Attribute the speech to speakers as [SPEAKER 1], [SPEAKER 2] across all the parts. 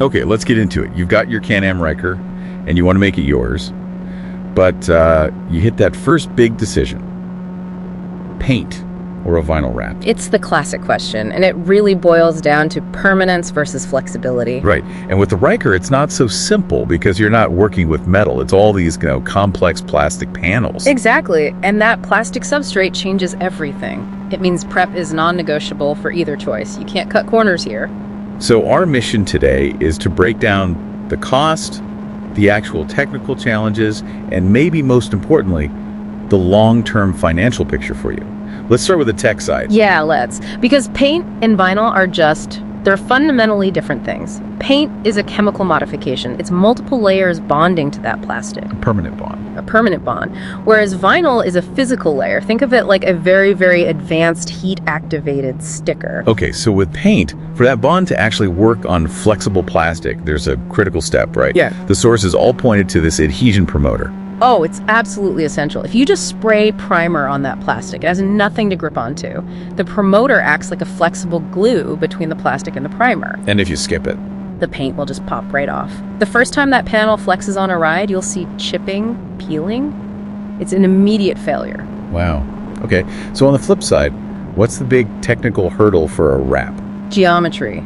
[SPEAKER 1] Okay, let's get into it. You've got your Can-Am Ryker, and you want to make it yours, but you hit that first big decision. Paint or a vinyl wrap?
[SPEAKER 2] It's the classic question, and it really boils down to permanence versus flexibility.
[SPEAKER 1] Right, and with the Ryker, it's not so simple because you're not working with metal. It's all these, complex plastic panels.
[SPEAKER 2] Exactly, and that plastic substrate changes everything. It means prep is non-negotiable for either choice. You can't cut corners here.
[SPEAKER 1] So our mission today is to break down the cost, the actual technical challenges, and maybe most importantly, the long-term financial picture for you. Let's start with the tech side.
[SPEAKER 2] Yeah, let's. Because paint and vinyl they're fundamentally different things. Paint is a chemical modification. It's multiple layers bonding to that plastic.
[SPEAKER 1] A permanent bond.
[SPEAKER 2] A permanent bond. Whereas vinyl is a physical layer. Think of it like a very, very advanced heat-activated sticker.
[SPEAKER 1] Okay, so with paint, for that bond to actually work on flexible plastic, there's a critical step, right?
[SPEAKER 2] Yeah.
[SPEAKER 1] The source is all pointed to this adhesion promoter.
[SPEAKER 2] Oh, it's absolutely essential. If you just spray primer on that plastic, it has nothing to grip onto. The promoter acts like a flexible glue between the plastic and the primer.
[SPEAKER 1] And if you skip it?
[SPEAKER 2] The paint will just pop right off. The first time that panel flexes on a ride, you'll see chipping, peeling. It's an immediate failure.
[SPEAKER 1] Wow. Okay, so on the flip side, what's the big technical hurdle for a wrap?
[SPEAKER 2] Geometry.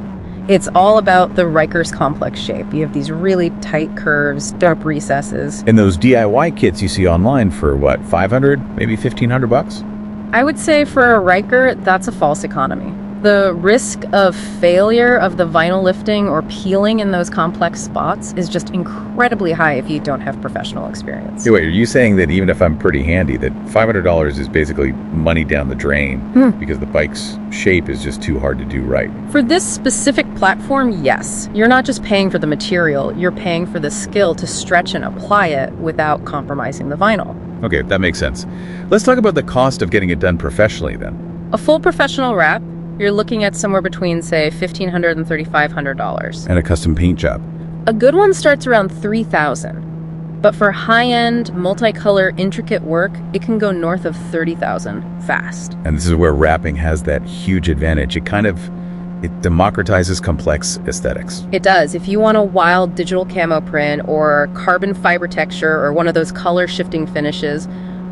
[SPEAKER 2] It's all about the Ryker's complex shape. You have these really tight curves, sharp recesses.
[SPEAKER 1] And those DIY kits you see online for what, 500, maybe 1,500 bucks?
[SPEAKER 2] I would say for a Ryker, that's a false economy. The risk of failure of the vinyl lifting or peeling in those complex spots is just incredibly high if you don't have professional experience.
[SPEAKER 1] Hey, wait, are you saying that even if I'm pretty handy, that $500 is basically money down the drain because the bike's shape is just too hard to do right?
[SPEAKER 2] For this specific platform, yes. You're not just paying for the material, you're paying for the skill to stretch and apply it without compromising the vinyl.
[SPEAKER 1] Okay, that makes sense. Let's talk about the cost of getting it done professionally then.
[SPEAKER 2] A full professional wrap, you're looking at somewhere between, say, $1,500 and $3,500.
[SPEAKER 1] And a custom paint job?
[SPEAKER 2] A good one starts around $3,000. But for high-end, multicolor, intricate work, it can go north of $30,000 fast.
[SPEAKER 1] And this is where wrapping has that huge advantage. It democratizes complex aesthetics.
[SPEAKER 2] It does. If you want a wild digital camo print or carbon fiber texture or one of those color-shifting finishes,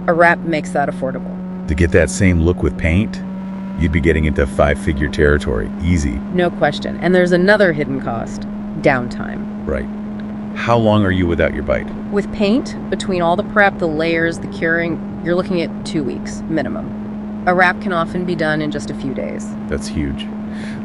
[SPEAKER 2] a wrap makes that affordable.
[SPEAKER 1] To get that same look with paint, you'd be getting into five-figure territory, easy.
[SPEAKER 2] No question. And there's another hidden cost, downtime.
[SPEAKER 1] Right. How long are you without your bike?
[SPEAKER 2] With paint, between all the prep, the layers, the curing, you're looking at 2 weeks, minimum. A wrap can often be done in just a few days.
[SPEAKER 1] That's huge.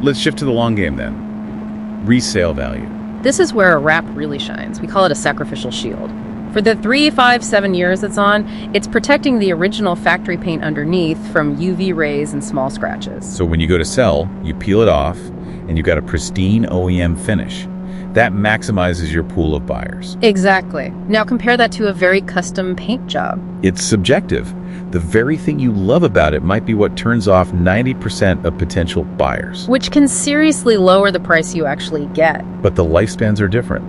[SPEAKER 1] Let's shift to the long game then. Resale value.
[SPEAKER 2] This is where a wrap really shines. We call it a sacrificial shield. For the 3, 5, 7 years it's on, it's protecting the original factory paint underneath from UV rays and small scratches.
[SPEAKER 1] So when you go to sell, you peel it off, and you've got a pristine OEM finish. That maximizes your pool of buyers.
[SPEAKER 2] Exactly. Now compare that to a very custom paint job.
[SPEAKER 1] It's subjective. The very thing you love about it might be what turns off 90% of potential buyers.
[SPEAKER 2] Which can seriously lower the price you actually get.
[SPEAKER 1] But the lifespans are different.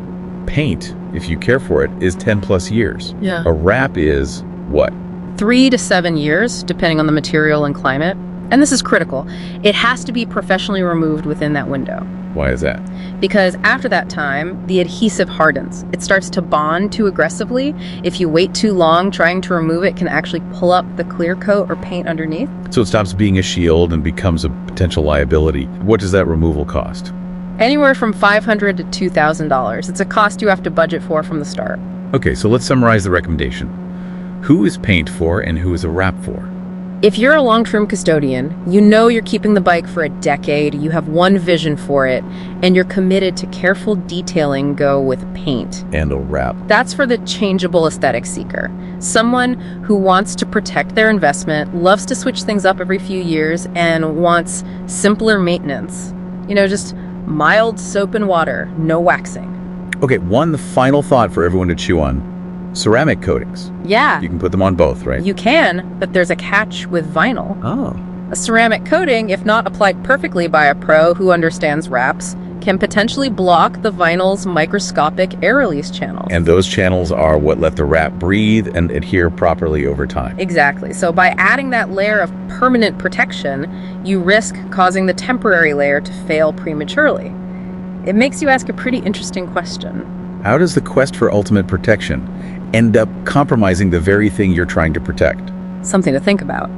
[SPEAKER 1] Paint, if you care for it, is 10 plus years.
[SPEAKER 2] Yeah.
[SPEAKER 1] A wrap is what?
[SPEAKER 2] 3 to 7 years, depending on the material and climate. And this is critical. It has to be professionally removed within that window.
[SPEAKER 1] Why is that?
[SPEAKER 2] Because after that time, the adhesive hardens. It starts to bond too aggressively. If you wait too long, trying to remove it can actually pull up the clear coat or paint underneath.
[SPEAKER 1] So it stops being a shield and becomes a potential liability. What does that removal cost?
[SPEAKER 2] Anywhere from $500 to $2,000. It's a cost you have to budget for from the start.
[SPEAKER 1] Okay, so let's summarize the recommendation. Who is paint for and who is a wrap for?
[SPEAKER 2] If you're a long-term custodian, you know you're keeping the bike for a decade, you have one vision for it, and you're committed to careful detailing, go with paint.
[SPEAKER 1] And a wrap.
[SPEAKER 2] That's for the changeable aesthetic seeker. Someone who wants to protect their investment, loves to switch things up every few years, and wants simpler maintenance. Just mild soap and water, no waxing.
[SPEAKER 1] Okay, one final thought for everyone to chew on. Ceramic coatings.
[SPEAKER 2] Yeah.
[SPEAKER 1] You can put them on both, right?
[SPEAKER 2] You can, but there's a catch with vinyl.
[SPEAKER 1] Oh.
[SPEAKER 2] A ceramic coating, if not applied perfectly by a pro who understands wraps, can potentially block the vinyl's microscopic air release channels.
[SPEAKER 1] And those channels are what let the wrap breathe and adhere properly over time.
[SPEAKER 2] Exactly. So by adding that layer of permanent protection, you risk causing the temporary layer to fail prematurely. It makes you ask a pretty interesting question.
[SPEAKER 1] How does the quest for ultimate protection end up compromising the very thing you're trying to protect?
[SPEAKER 2] Something to think about.